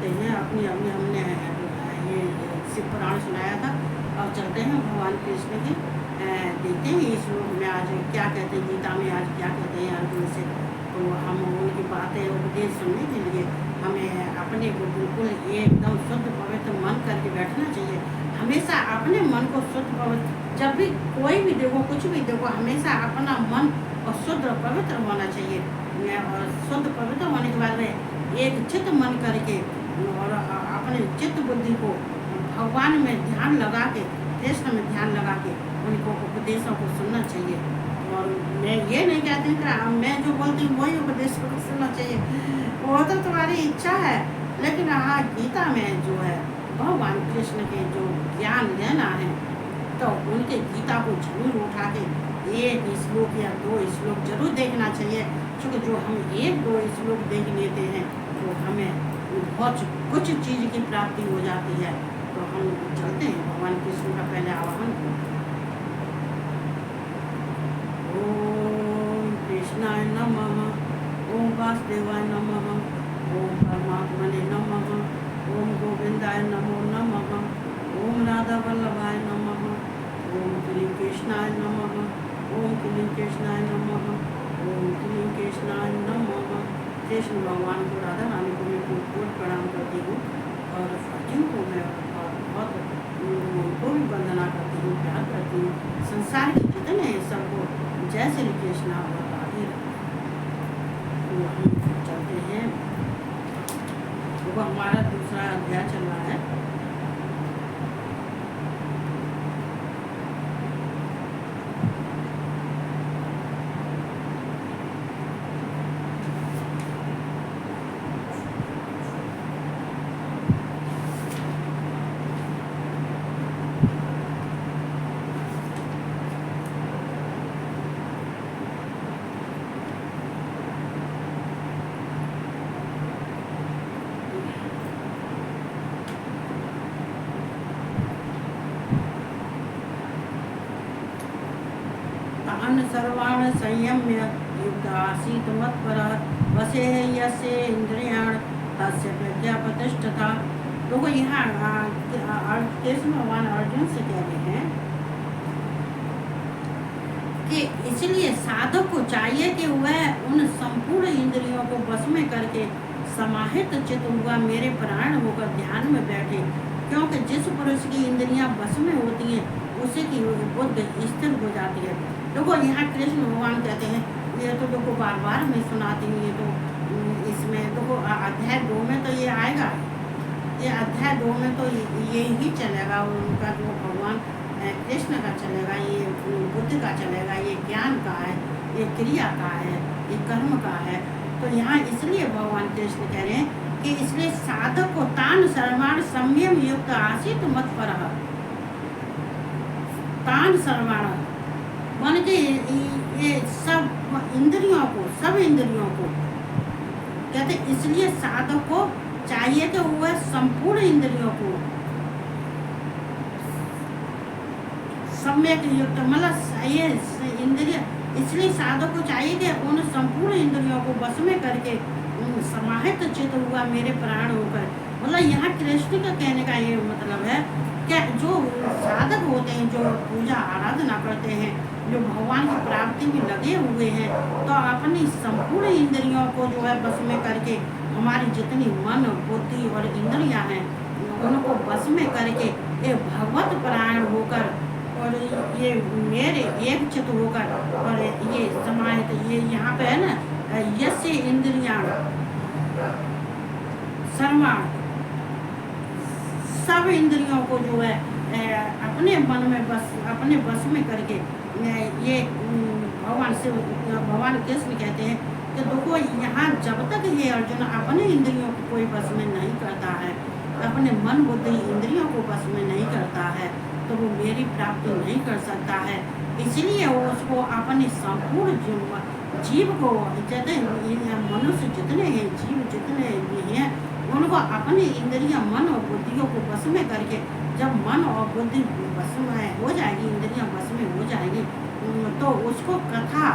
चलते हैं अपनी अपनी हमने ये शिव पुराण सुनाया था। और चलते हैं भगवान कृष्ण की देखते हैं इस श्लोक में आज क्या कहते हैं, गीता में आज क्या कहते हैं अर्जुन से। तो हम उनकी बातें उपदेश सुनने के लिए हमें अपने को बिल्कुल एकदम शुद्ध पवित्र मन करके बैठना चाहिए। हमेशा अपने मन को शुद्ध पवित्र, जब भी कोई भी देखो कुछ भी देखो, हमेशा अपना मन और शुद्ध और पवित्र होना चाहिए। और शुद्ध पवित्र होने के बाद में एक चित्त मन करके और अपने चित्त बुद्धि को भगवान में ध्यान लगा के, कृष्ण में ध्यान लगा के उनको उपदेशों को सुनना चाहिए। और मैं ये नहीं कहती कि मैं जो बोलती हूँ वही उपदेश को सुनना चाहिए, वो तो तुम्हारी इच्छा है। लेकिन हाँ, गीता में जो है भगवान कृष्ण के जो ज्ञान लेना है तो उनके गीता को जरूर उठा के एक श्लोक या दो श्लोक जरूर देखना चाहिए। क्योंकि जो हम एक दो श्लोक देख लेते हैं तो हमें बहुत कुछ चीज़ की प्राप्ति हो जाती है। तो हम चलते हैं भगवान कृष्ण का पहले आवाहन। ओम कृष्णाय नमः, ओम वासुदेवाय नमः, ओम परमात्मने नमः, ओम गोविंदाय नमो नमः, ओम राधा वल्लभाय नमः, ओम क्लीं कृष्णाय नमः, ओम क्लीं कृष्णाय नमः, ओम क्लीं कृष्णाय नमः। कृष्ण भगवान को, राधा रानी को मैं कोट प्रणाम करती हूँ और अर्जुन को मैं बहुत उनको भी वंदना करती हूँ, प्यार करती हूँ। संसार के जितने हैं सबको जय श्री कृष्ण और राधे राधे। तो हम चलते हैं, वो हमारा दूसरा अध्याय चल रहा है। तान् सर्वान् संयम्य युक्त आसीत् मत्परः वसेह यस्य इंद्रियाणि तस्य प्रज्ञा प्रतिष्ठिता। तो वो यहाँ कृष्ण भगवान अर्जुन से कह रहे हैं कि इसलिए साधक को चाहिए कि वह उन संपूर्ण इंद्रियों को वश में करके समाहित चित्त हुआ मेरे प्राण होकर ध्यान में बैठे। क्योंकि जिस पुरुष की इंद्रियां वश में होती हैं उसी की बुद्धि स्थिर हो जाती है। देखो यहाँ कृष्ण भगवान कहते हैं, ये तो देखो बार बार मैं सुनाती हूँ, ये तो इसमें देखो अध्याय 2 में तो ये आएगा, ये अध्याय 2 में तो ये ही चलेगा, उनका जो भगवान कृष्ण का चलेगा, ये बुद्धि का चलेगा, ये ज्ञान का है, ये क्रिया का है, ये कर्म का है। तो यहाँ इसलिए भगवान कृष्ण कह रहे हैं कि इसलिए साधक को तान सर्वाण संयम युक्त आसीत् मत्परः। तान सर्वाण मान के ये सब इंद्रियों को, सब इंद्रियों को कहते, इसलिए साधक को चाहिए कि वह संपूर्ण इंद्रियों को सम्यक युक्त, मतलब ये इंद्रिय, इसलिए साधक को चाहिए कि उन संपूर्ण इंद्रियों को वश में करके समाहित चित्त हुआ मेरे प्राण होकर। मतलब यहाँ कृष्ण का कहने का ये मतलब है क्या, जो साधक होते हैं, जो पूजा आराधना करते हैं, जो भगवान की प्राप्ति में लगे हुए हैं, तो अपनी संपूर्ण इंद्रियों को जो है वश में करके, हमारी जितनी मन बुद्धि और इंद्रियां हैं उनको वश में करके ये भगवत परायण होकर और ये मेरे एक चित्त होकर और ये समाहित, ये यहाँ पे है ना, यस्य इंद्रियां सर्वाण, सब इंद्रियों को जो है अपने मन में बस, अपने बस में करके ये भगवान कृष्ण कहते हैं कि देखो यहाँ जब तक ये अर्जुन अपने इंद्रियों को कोई बस में नहीं करता है, अपने मन बुद्धि इंद्रियों को बस में नहीं करता है, तो वो मेरी प्राप्ति नहीं कर सकता है। इसलिए वो उसको अपने संपूर्ण जीव को, मनुष्य जितने हैं, जीव जितने हैं, उनको अपनी इंद्रियां मन और बुद्धियों को वश में करके, जब मन और बुद्धि वश में हो जाएगी, इंद्रियां वश में हो जाएगी, तो उसको कथा,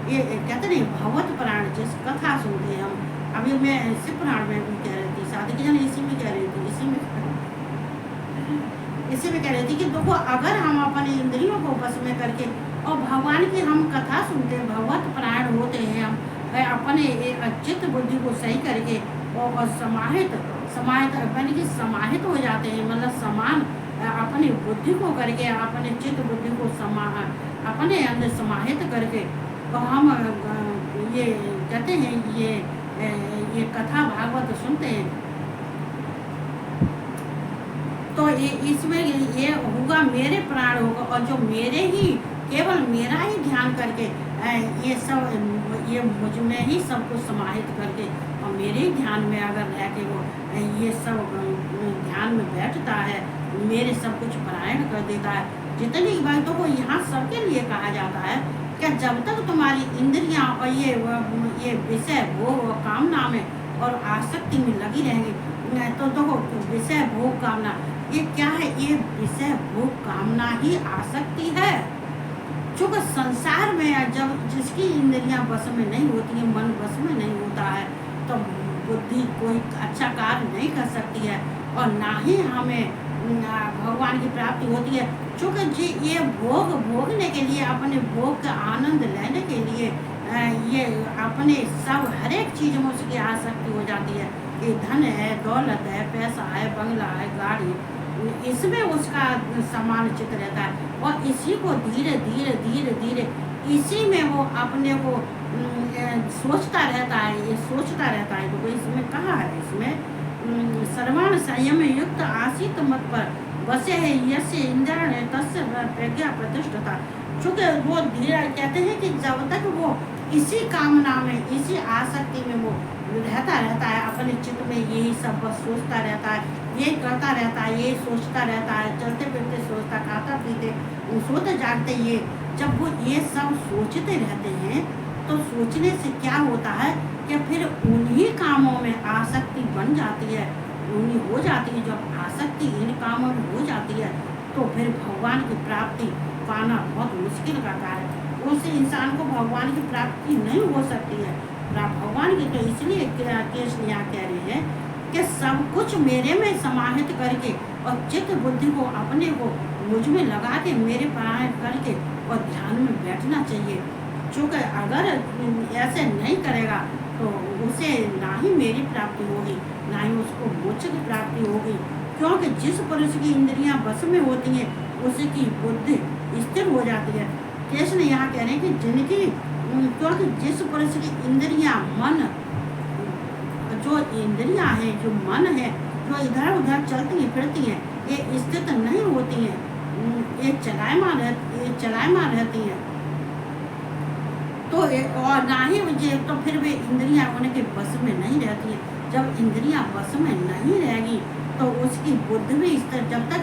ये कहते नहीं भगवत पुराण, जिस कथा सुनते हैं हम, अभी मैं शिव पुराण में भी कह रही थी साधक जन इसी में कह रही थी, इसी में कह रही थी कि देखो अगर हम अपने इंद्रियों को बस में करके और भगवान की हम कथा सुनते हैं, भगवत प्राण होते हैं, हम अपने चित्त बुद्धि को सही करके और समाहित यानी कि समाहित हो जाते हैं, मतलब समान अपनी बुद्धि को करके, अपने चित्त बुद्धि को अपने अंदर समाहित करके, तो हम ये कहते हैं ये कथा भागवत सुनते हैं, तो इसमें ये होगा मेरे प्राण होगा, और जो मेरे ही केवल मेरा ही ध्यान करके ये मुझ में ही सब कुछ समाहित करके और मेरे ही ध्यान में अगर रह के वो ये सब ध्यान में बैठता है, मेरे सब कुछ परायण कर देता है। जितनी बातों को यहाँ सबके लिए कहा जाता है कि जब तक तुम्हारी इंद्रियां और ये विषय भोग कामना में और आसक्ति में लगी रहेंगी, तो देखो विषय भोग कामना ये क्या है, ये विषय भोग कामना ही आसक्ति है। चूँकि संसार में जब जिसकी इंद्रियां बस में नहीं होती है, मन बस में नहीं होता है, तो बुद्धि कोई अच्छा कार्य नहीं कर सकती है और ना ही हमें भगवान की प्राप्ति होती है। चूँकि ये भोगने के लिए, अपने भोग का आनंद लेने के लिए ये अपने सब हर एक चीज़ में उसकी आसक्ति हो जाती है कि धन है, दौलत है, पैसा है, बंगला है, गाड़ी, इसमें उसका समान चित्त रहता है और इसी को धीरे धीरे इसी में वो अपने को सोचता रहता है, ये सोचता रहता है। तो इसमें कहा है, इसमें सर्वाण संयम युक्त आसित मत पर बसे है यस्य इंद्रिय है तस्य प्रज्ञा प्रतिष्ठता। चूँकि वो धीरे कहते हैं कि जब तक वो इसी कामना में, इसी आसक्ति में वो रहता है, अपने चित्त में यही सब बस सोचता रहता है, ये करता रहता है, ये सोचता रहता है, चलते फिरते सोचता, खाता पीते सोते जागते, ये जब वो ये सब सोचते रहते हैं तो सोचने से क्या होता है कि फिर उन्हीं कामों में आसक्ति बन जाती है, उन्हीं हो जाती है। जब आसक्ति इन कामों में हो जाती है तो फिर भगवान की प्राप्ति पाना बहुत मुश्किल का कार्य है। उस इंसान को भगवान की प्राप्ति नहीं हो सकती है। भगवान की तो इसलिए कृष्ण यहाँ कह रहे हैं कि सब कुछ मेरे में समाहित करके और चित्त बुद्धि को अपने को मुझ में लगा के मेरे परायण करके और ध्यान में बैठना चाहिए। चूँकि अगर ऐसे नहीं करेगा तो उसे ना ही मेरी प्राप्ति होगी, ना ही उसको मोक्ष की प्राप्ति होगी। क्योंकि जिस पुरुष की इंद्रियां बस में होती हैं उसकी बुद्धि स्थिर हो जाती है। कृष्ण यहाँ कह रहे हैं कि जिनकी, क्योंकि जिस पुरुष की इंद्रियां मन, जो इंद्रियां हैं, जो मन है, जो इधर उधर चलती फिरती हैं, ये स्थित नहीं होती हैं, ये चलायमान रहती हैं, तो और ना ही मुझे तो फिर वे इंद्रियां उनके बस में नहीं रहती हैं। जब इंद्रियां बस में नहीं रहेगी तो उसकी बुद्धि भी स्थिर, जब तक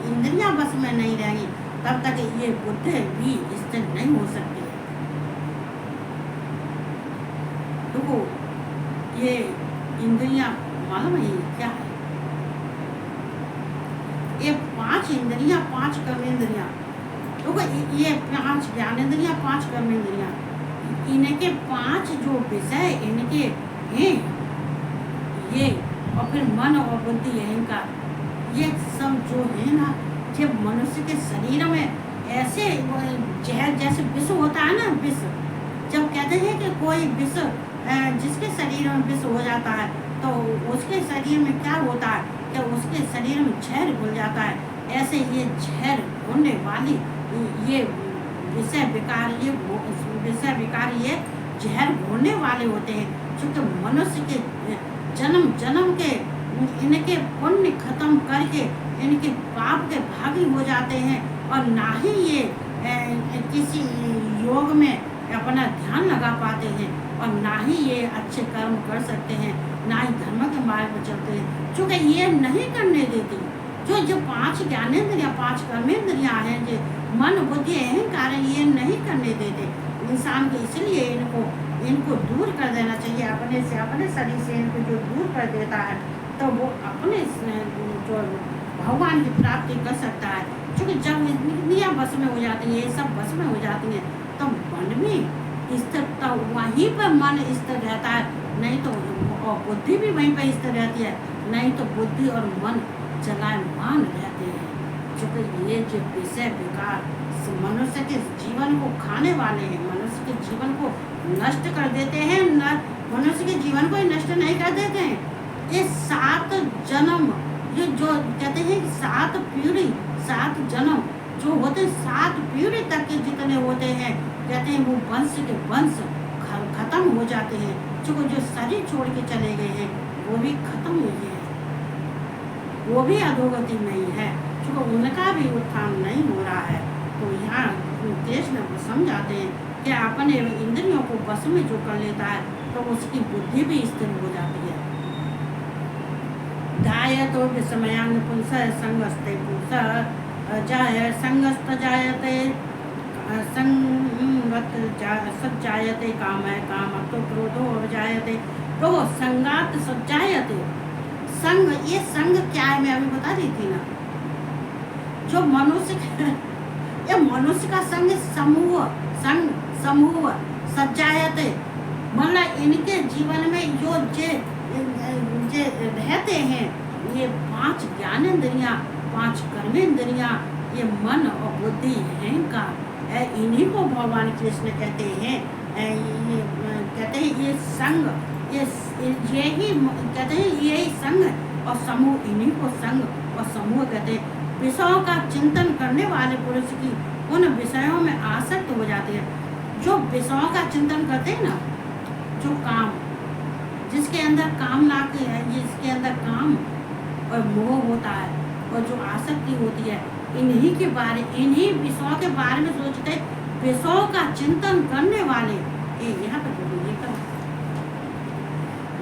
इंद्रियां बस में नहीं रहेगी तब तक ये बुद्धि भी स्थिर नहीं हो सकती है। देखो ये इंद्रियां मालूम है क्या है, ये 5 इंद्रियां, 5 कर्मेंद्रियां, देखो ये 5 ज्ञानेंद्रियां, 5 कर्मेंद्रियां, इनके 5 जो विषय इनके हैं ये, और फिर मन और बुद्धि अहंकार, ये सब जो है ना, जब मनुष्य के शरीर में ऐसे जहर जैसे विष होता है ना, विष, जब कहते हैं कि कोई विष जिसके शरीर में विष हो जाता है तो उसके शरीर में क्या होता है कि उसके शरीर में जहर घुल जाता है। ऐसे ये जहर होने वाली ये विषय विकार ये जहर घोलने वाले होते हैं। चूँकि मनुष्य के जन्म के इनके पुण्य खत्म करके इनके पाप के भागी हो जाते हैं और ना ही ये किसी योग में अपना ध्यान लगा पाते हैं और ना ही ये अच्छे कर्म कर सकते हैं, ना ही धर्म के मार्ग पर चलते हैं। चूँकि ये नहीं करने देती, जो 5 ज्ञानेंद्रियाँ, 5 कर्मेंद्रियाँ हैं, जो मन बुद्धि अहंकार, ये नहीं करने देते इंसान को। इसलिए इनको दूर कर देना चाहिए अपने से, अपने शरीर से इनको जो दूर कर देता है तो वो अपने जो भगवान की प्राप्ति कर सकता है। क्योंकि जब इंद्रियां बस में हो जाती हैं, ये सब बस में हो जाती हैं, तो मन में स्थिरता, वहीं पर मन स्थिर रहता है, नहीं तो और बुद्धि भी वहीं पर स्थिर रहती है, नहीं तो बुद्धि और मन चलायमान रहते हैं। चूँकि ये जो विषय विकार मनुष्य के जीवन को खाने वाले हैं, मनुष्य के जीवन को नष्ट कर देते हैं, मनुष्य के जीवन को ही नष्ट नहीं कर देते हैं। ये 7 जन्म, ये जो कहते हैं 7 पीढ़ी, 7 जन्म जो होते हैं, 7 पीढ़ी तक के जितने होते हैं, कहते हैं वो वंश के वंश खत्म हो जाते हैं। चूँकि जो शरीर छोड़ के चले गए हैं वो भी खत्म हुए हैं, वो भी अधोगति नहीं है, चूँकि उनका भी उत्थान नहीं हो रहा है। तो यहाँ कृष्ण समझाते हैं कि अपने इंद्रियों को वश में जो कर लेता है तो उसकी बुद्धि भी स्थिर हो जाती है। ध्यायतो विस्मयान पुंसः संगस्ते पुंसः जाय संगस्त जायते संगत सज्जायते कामः कामतो क्रोधो जायते तो संगात सज्जायते। संग, ये संग क्या है मैं अभी बता रही थी ना, जो मनुष्य ये मनुष्य का संग समूह, संग समूह सज्जायते, मतलब इनके जीवन में जो जे रहते हैं ये 5 ज्ञानेंद्रियाँ, 5 कर्मेंद्रियाँ, ये मन और बुद्धि अहंकार, इन्हीं को भगवान कृष्ण कहते हैं। ये कहते हैं ये संग, यही कहते हैं यही संग और समूह, इन्हीं को संग और समूह कहते हैं। विषयों का चिंतन करने वाले पुरुष की उन विषयों में आसक्त हो जाते हैं। जो विषयों का चिंतन करते हैं ना, जो काम, जिसके अंदर कामना के है, जिसके अंदर काम और मोह होता है और जो आसक्ति होती है, इन्हीं विषयों के बारे में सोचते, विषयों का चिंतन करने वाले यहाँ पर बोलिए करो।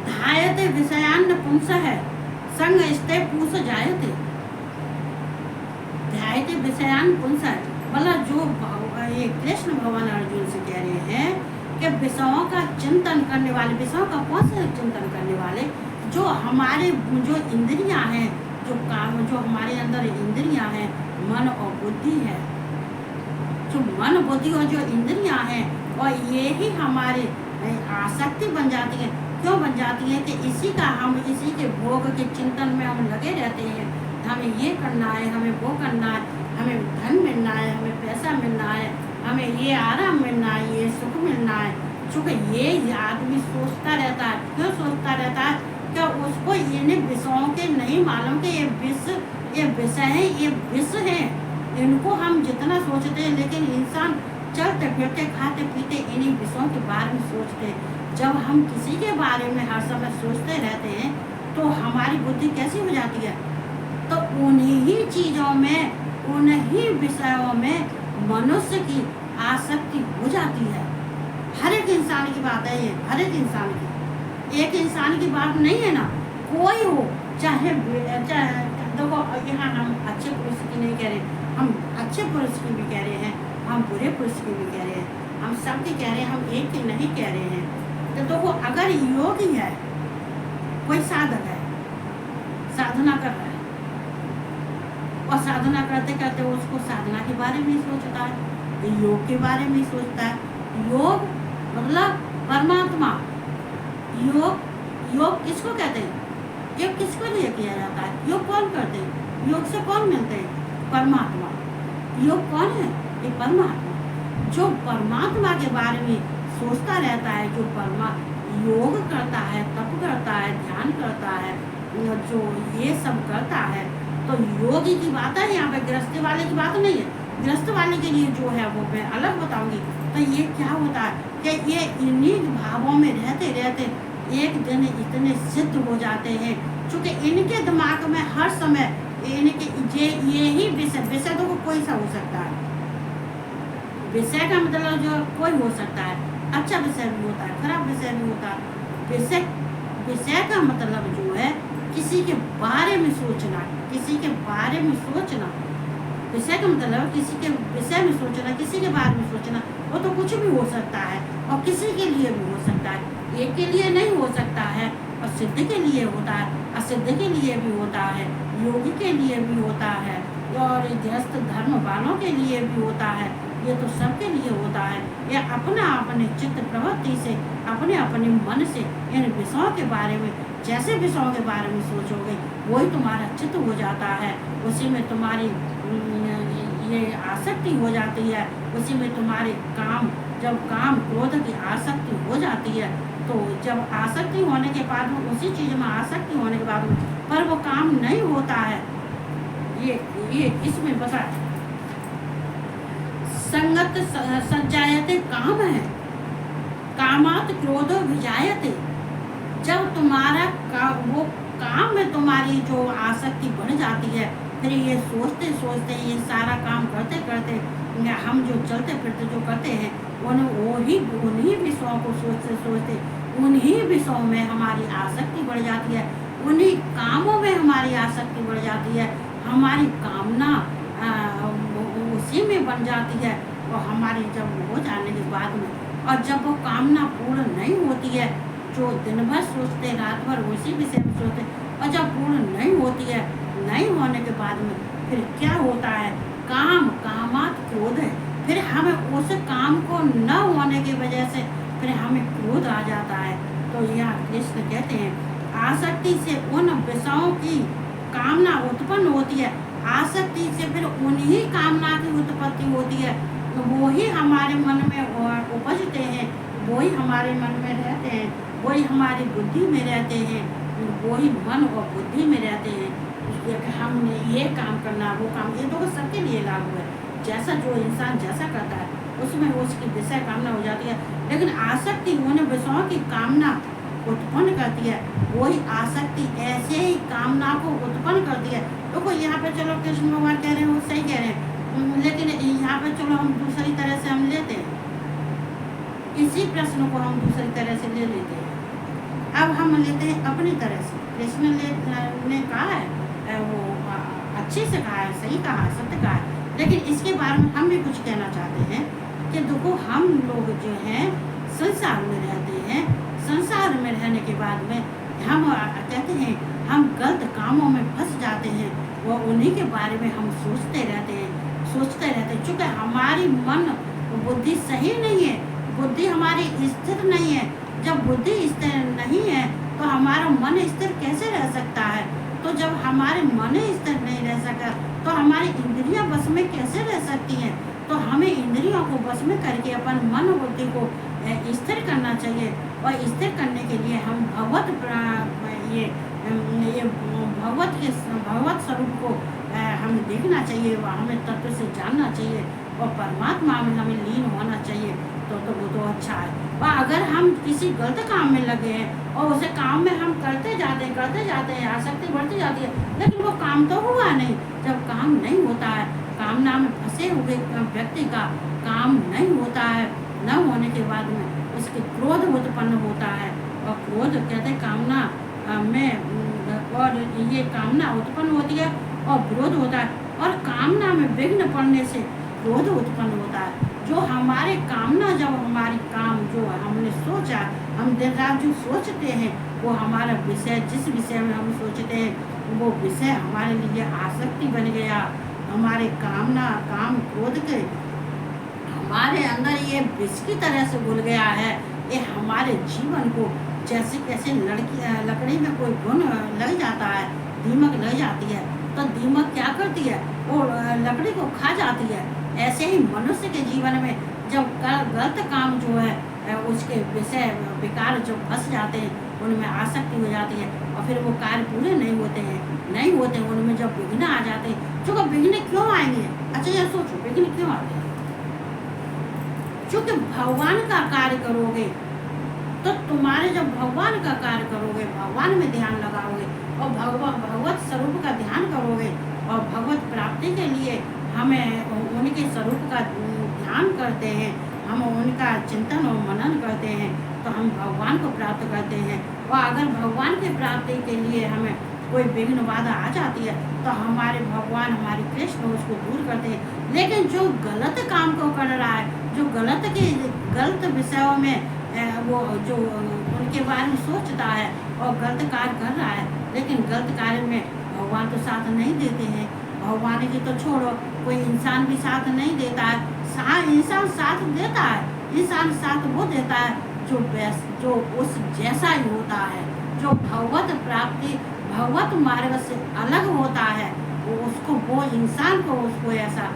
ध्यायते विषयान पुंसः संग स्ते पूस जायते। ध्यायते विषयान पुंसः, मतलब जो ये कृष्ण भगवान अर्जुन से कह रहे हैं कि विषयों का चिंतन करने वाले, विषयों का कौन सा चिंतन करने वाले, जो हमारे जो इंद्रियां हैं, जो काम, जो हमारे अंदर इंद्रियां हैं, मन और बुद्धि है, जो मन बुद्धि और जो इंद्रियां हैं, और ये ही हमारे आसक्ति बन जाती है। क्यों बन जाती है कि हम इसी के भोग के चिंतन में हम लगे रहते हैं। हमें ये करना है, हमें वो करना है, हमें धन मिलना है, हमें पैसा मिलना है, हमें ये आराम मिलना है, ये सुख मिलना है। चूँकि ये आदमी सोचता रहता है, क्यों सोचता रहता है? क्या उसको इन विषयों के नहीं मालूम कि ये विषय है, ये विष है। इनको हम जितना सोचते हैं, लेकिन इंसान चलते फिरते खाते पीते इन्हीं विषयों के बारे में सोचते हैं। जब हम किसी के बारे में हर समय सोचते रहते हैं तो हमारी बुद्धि कैसी हो जाती है? तो उन्हीं चीज़ों में, उन्हीं विषयों में मनुष्य की आसक्ति हो जाती है। हर एक इंसान की बात है ये, हर एक इंसान की, एक इंसान की बात नहीं है ना, कोई हो, चाहे देखो यहाँ हम अच्छे पुरुष की नहीं कह रहे, हम अच्छे पुरुष की भी कह रहे हैं, हम बुरे पुरुष की भी कह रहे हैं, हम सब की कह रहे हैं, हम एक की नहीं कह रहे हैं। तो देखो अगर योगी है, कोई साधक है, साधना कर रहा है और साधना करते करते उसको साधना के बारे में ही सोचता है, योग के बारे में ही सोचता है। योग मतलब परमात्मा। योग किसको कहते हैं? योग किसको लिए किया जाता है? योग कौन करते हैं? योग से कौन मिलते हैं? परमात्मा। योग कौन है? ये परमात्मा। जो परमात्मा के बारे में सोचता रहता है, जो योग करता है, तप करता है, ध्यान करता है, जो ये सब करता है, तो योगी की बात है यहाँ पे, गृहस्थ वाले की बात नहीं है। गृहस्थ वाले के लिए जो है वो मैं अलग बताऊंगी। तो ये क्या होता है कि ये इन्हीं भावों में रहते रहते एक दिन इतने सिद्ध हो जाते हैं, चूँकि इनके दिमाग में हर समय इनके यही विषय तो कोई सा हो सकता है। विषय का मतलब जो कोई हो सकता है, अच्छा विषय भी होता है, खराब विषय भी होता है। विषय का मतलब जो है किसी के बारे में सोचना, किसी के बारे में सोचना। विषय का मतलब किसी के विषय में सोचना, किसी के बारे में सोचना। वो तो कुछ भी हो सकता है और किसी के लिए भी हो सकता है, एक के लिए नहीं हो सकता है, और सिद्ध के लिए होता है, असिद्ध के लिए भी होता है, योगी के लिए भी होता है, और गृहस्थ धर्म वालों के लिए भी होता है। ये तो सबके लिए होता है। ये अपना अपने चित्त प्रवृत्ति से, अपने अपने मन से इन विषयों के बारे में, जैसे विषयों के बारे में सोचोगे वही तुम्हारा चित्त हो जाता है, उसी में तुम्हारी ये आसक्ति हो जाती है, उसी में तुम्हारे काम, जब काम क्रोध की आसक्ति हो जाती है, तो जब आसक्ति होने के बाद में, उसी चीज़ में आसक्ति होने के बाद में, पर वो काम नहीं होता है। ये इसमें बता संगत सज्जायते काम है, कामात क्रोधो विजायते। जब तुम्हारा वो काम में तुम्हारी जो आसक्ति बढ़ जाती है, फिर ये सोचते सोचते, ये सारा काम करते करते, हम जो चलते फिरते जो करते हैं, उन्हीं विषयों को सोचते सोचते, उन्हीं विषयों में हमारी आसक्ति बढ़ जाती है, उन्हीं कामों में हमारी आसक्ति बढ़ जाती है, हमारी कामना उसी में बन जाती है। और हमारी जब हो जाने के बाद में, और जब वो कामना पूर्ण नहीं होती है, जो दिन भर सोचते, रात भर उसी विषय में सोचते, और जब पूर्ण नहीं होती है, नहीं होने के बाद में फिर क्या होता है, काम कामात क्रोध है। फिर हमें उस काम को न होने की वजह से फिर हमें क्रोध आ जाता है। तो यहाँ कृष्ण कहते हैं, आसक्ति से उन विषयों की कामना उत्पन्न होती है, आसक्ति से फिर उन्हीं कामना की उत्पत्ति होती है, वो ही हमारे मन में उपजते हैं, वही हमारे मन में रहते हैं, वही हमारी बुद्धि में रहते हैं, वही मन और बुद्धि में रहते हैं कि हमने ये काम करना, वो काम, ये तो सबके लिए लागू है। जैसा जो इंसान जैसा करता है उसमें उसकी विषय कामना हो जाती है, लेकिन आसक्ति उन विषयों की कामना उत्पन्न करती है, वही आसक्ति ऐसे ही कामना को उत्पन्न करती है। देखो यहाँ पे चलो कृष्ण भगवान कह रहे हैं, वो सही कह रहे हैं, लेकिन यहाँ पे चलो हम दूसरी तरह से हम लेते हैं, इसी प्रश्न को हम दूसरी तरह से ले लेते हैं। अब हम लेते हैं अपनी तरह से। कृष्ण ने कहा है, वो अच्छे से कहा है, सही कहा है, सत्य कहा है, लेकिन इसके बारे में हम भी कुछ कहना चाहते हैं कि देखो हम लोग जो हैं संसार में रहते हैं, संसार में रहने के बाद में हम कहते हैं हम गलत कामों में फंस जाते हैं, वो उन्हीं के बारे में हम सोचते रहते हैं, चूँकि हमारी मन बुद्धि सही नहीं है, बुद्धि हमारी स्थिर नहीं है। जब बुद्धि स्थिर नहीं है तो हमारा मन स्थिर कैसे रह सकता है? तो जब हमारे मन स्थिर नहीं रह सका तो हमारी इंद्रियां बस में कैसे रह सकती हैं? तो हमें इंद्रियों को बस में करके अपन मन बुद्धि को स्थिर करना चाहिए, और स्थिर करने के लिए हम भगवत स्वरूप को हमें देखना चाहिए, हमें तत्व से जानना चाहिए, और परमात्मा में हमें लीन होना चाहिए, तो वो तो अच्छा है। और अगर हम किसी गलत काम में लगे हैं और उसे काम में हम करते जाते हैं, आसक्ति बढ़ती जाती है, लेकिन वो काम तो हुआ नहीं। जब काम नहीं होता है, कामना में फंसे हुए व्यक्ति का काम नहीं होता है, न होने के बाद में उसके क्रोध उत्पन्न होता है, और क्रोध कहते हैं कामना में, और ये कामना उत्पन्न होती है और विरोध होता है, और कामना में विघ्न पड़ने से क्रोध उत्पन्न होता है। जो हमारे कामना, जब हमारी काम जो हमने सोचा, हम दिन रात जो सोचते हैं, वो हमारा विषय, जिस विषय में हम सोचते हैं वो विषय हमारे लिए आसक्ति बन गया, हमारे कामना काम क्रोध के हमारे अंदर ये विष की तरह से घुल गया है। ये हमारे जीवन को जैसे कैसे लकड़ी में कोई घुन लग जाता है, दीमक लग जाती है, तो दीमक क्या करती है, वो लकड़ी को खा जाती है। ऐसे ही मनुष्य के जीवन में जब गलत काम जो है उसके विषय विकार जो फंस जाते हैं, उनमें आसक्ति हो जाती है, और फिर वो कार्य पूरे नहीं होते, उनमें जब विघ्न आ जाते हैं। चूँकि विघ्न क्यों आएंगे? अच्छा ये सोचो, विघ्न क्यों आते हैं? चूँकि भगवान का कार्य करोगे, तो तुम्हारे जब भगवान का कार्य करोगे, भगवान में ध्यान लगाओगे, और भगवत स्वरूप का ध्यान करोगे, और भगवत प्राप्ति के लिए हमें उनके स्वरूप का ध्यान करते हैं, हम उनका चिंतन और मनन करते हैं, तो हम भगवान को प्राप्त करते हैं। और अगर भगवान की प्राप्ति के लिए हमें कोई विघ्न बाधा आ जाती है, तो हमारे भगवान, हमारे कृष्ण उसको दूर करते हैं। लेकिन जो गलत काम को कर रहा है, जो गलत विषयों में वो जो उनके बारे में सोचता है और गलत कार्य कर रहा है, लेकिन गलत कार्य में भगवान तो साथ नहीं देते हैं। भगवान की तो छोड़ो, कोई इंसान भी साथ नहीं देता है, इंसान साथ देता है, इंसान साथ वो देता है जो उस जैसा ही होता है, जो भगवत प्राप्ति भगवत मार्ग से अलग होता है, वो इंसान को उसको ऐसा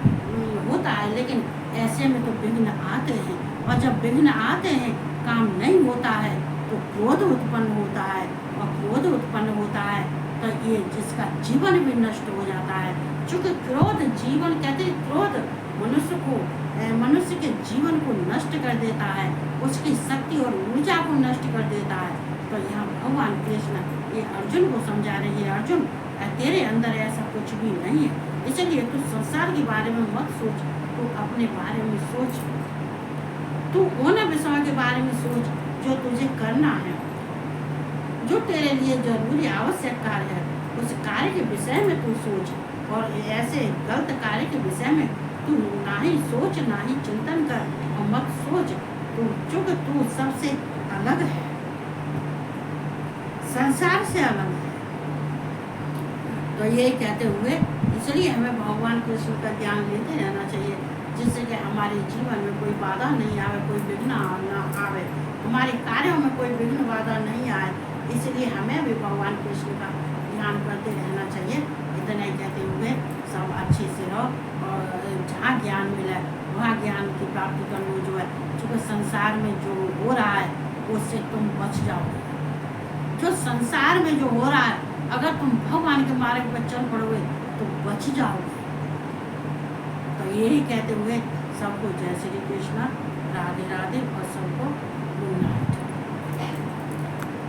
होता है। लेकिन ऐसे में तो विघ्न आते हैं, और जब विघ्न आते हैं, काम नहीं होता है, तो क्रोध उत्पन्न होता है, और क्रोध उत्पन्न होता है तो ये जिसका जीवन भी नष्ट हो जाता है। चूँकि क्रोध जीवन कहते हैं, क्रोध मनुष्य के जीवन को नष्ट कर देता है, उसकी शक्ति और ऊर्जा को नष्ट कर देता है। तो यहाँ भगवान कृष्ण ये अर्जुन को समझा रही है, अर्जुन तेरे अंदर ऐसा कुछ भी नहीं है, इसलिए तू संसार के बारे में मत सोच, तू अपने बारे में सोच, तू उन विषयों के बारे में सोच जो तुझे करना है, जो तेरे लिए जरूरी आवश्यक कार्य है, उस कार्य के विषय में तू सोच, और ऐसे गलत कार्य के विषय में तू ना ही सोच, ना ही चिंतन कर, और मत सोच चूँकि तू सबसे अलग है, संसार से अलग है। तो ये कहते हुए इसलिए हमें भगवान कृष्ण का ज्ञान लेते रहना चाहिए, जिससे कि हमारे जीवन में कोई बाधा नहीं आवे, कोई विघ्न ना आवे, हमारे कार्यों में कोई विघ्न बाधा नहीं आए। इसलिए हमें भी भगवान कृष्ण का ध्यान करते रहना चाहिए। इतना ही कहते हुए सब अच्छे से रहो, और जहाँ ज्ञान मिला वहाँ ज्ञान की प्राप्ति करना जो है, क्योंकि संसार में जो हो रहा है उससे तुम बच जाओगे। जो संसार में जो हो रहा है, अगर तुम भगवान के मार्ग पर चल पड़ोगे तो बच जाओगे। तो यही कहते हुए सबको जय श्री कृष्ण, राधे राधे, और सबको गुड नाइट।